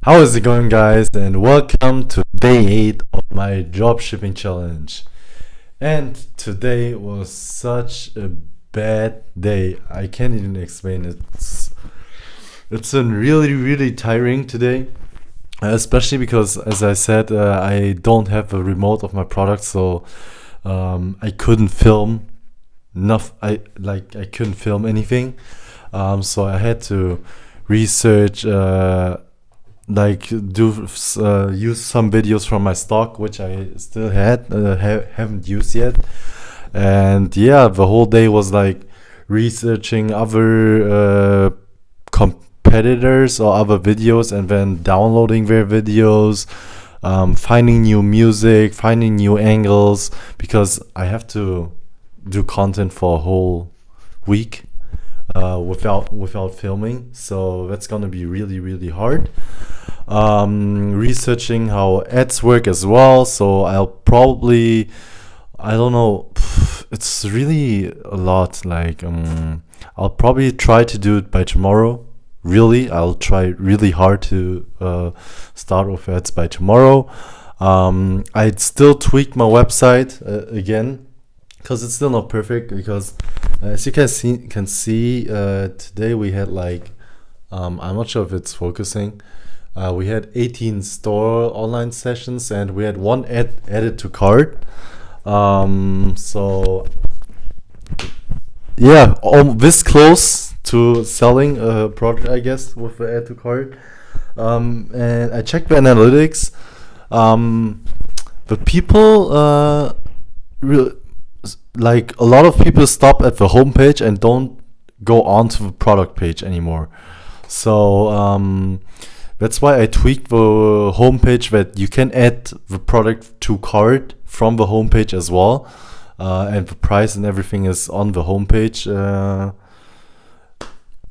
How is it going, guys? And welcome to day 8 of my dropshipping challenge. And today was such a bad day. I can't even explain it. It's been really tiring today, especially because, as I said, I don't have a remote of my product, so I couldn't film enough. I couldn't film anything. So I had to research. Use some videos from my stock which I still haven't used yet, and yeah, the whole day was like researching other competitors or other videos and then downloading their videos, finding new music, finding new angles, because I have to do content for a whole week without filming, so that's gonna be really hard. Researching how ads work as well, so I'll probably, I don't know, it's really a lot. I'll probably try to do it by tomorrow. Really, I'll try really hard to start with ads by tomorrow. I'd still tweak my website again, because it's still not perfect, because as you can see today we had I'm not sure if it's focusing. We had 18 store online sessions and we had one ad added to cart. So yeah, this close to selling a product, I guess, with the add to cart. And I checked the analytics. The people like a lot of people stop at the homepage and don't go on to the product page anymore. So that's why I tweaked the homepage that you can add the product to cart from the homepage as well, and the price and everything is on the homepage.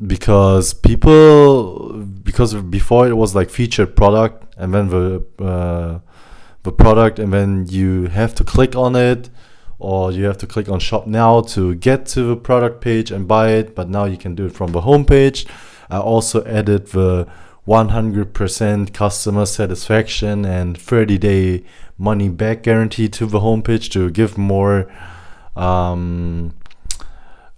Because before it was like featured product and then the product, and then you have to click on it, or you have to click on shop now to get to the product page and buy it, but now you can do it from the homepage. I also added the 100% customer satisfaction and 30-day money back guarantee to the homepage to give more a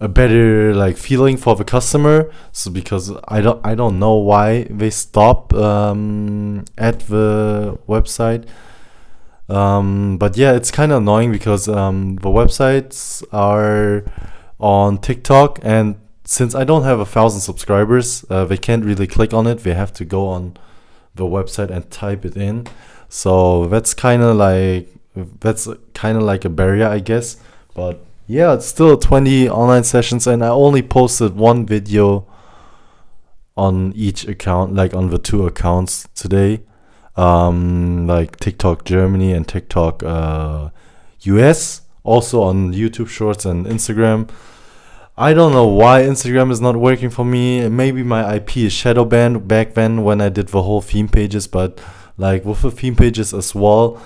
better feeling for the customer. So because I don't know why they stop at the website. But yeah, it's kind of annoying because the websites are on TikTok, and since I don't have 1,000 subscribers, they can't really click on it. They have to go on the website and type it in. So that's kind of like a barrier, I guess. But yeah, it's still 20 online sessions, and I only posted one video on each account, like on the two accounts today. Like TikTok Germany and TikTok US, also on YouTube Shorts and Instagram. I don't know why Instagram is not working for me. Maybe my IP is shadow banned back then when I did the whole theme pages, but with the theme pages as well,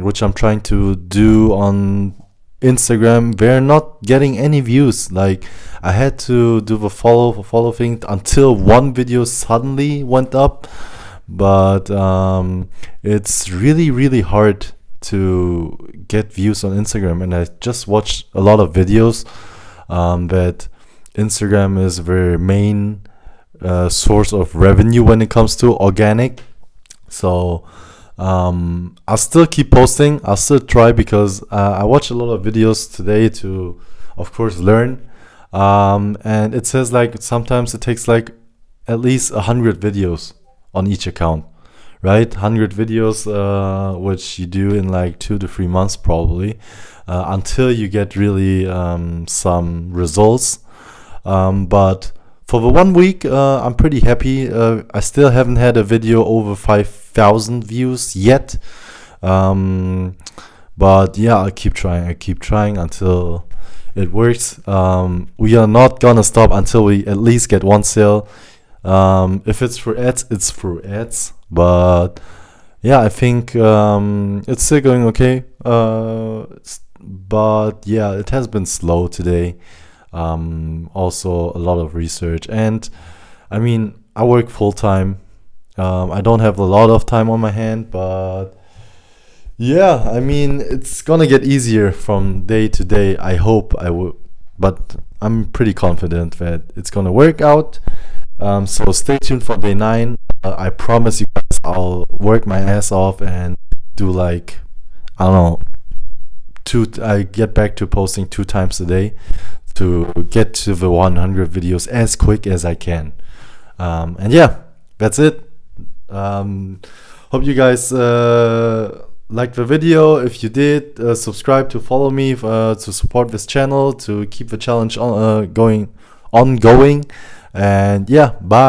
which I'm trying to do on Instagram, they're not getting any views. I had to do the follow thing until one video suddenly went up. But it's really hard to get views on Instagram, and I just watched a lot of videos that Instagram is their main source of revenue when it comes to organic. So I'll still keep posting. I'll still try, because I watched a lot of videos today to, of course, learn. And it says sometimes it takes at least 100 videos on each account, right? 100 videos, which you do in 2 to 3 months probably, until you get really some results. But for the 1 week, I'm pretty happy. I still haven't had a video over 5,000 views yet. But yeah, I keep trying until it works. We are not gonna stop until we at least get one sale. If it's for ads, it's for ads. But yeah, I think it's still going okay. But yeah, it has been slow today. Also, a lot of research, and I mean, I work full time, I don't have a lot of time on my hand, but yeah, I mean, it's gonna get easier from day to day. I hope I will, but I'm pretty confident that it's gonna work out. So stay tuned for day 9. I promise you guys I'll work my ass off and do like, I don't know, I get back to posting 2 times a day to get to the 100 videos as quick as I can. And yeah, that's it. Hope you guys liked the video. If you did, subscribe to follow me to support this channel, to keep the challenge ongoing. And yeah, bye.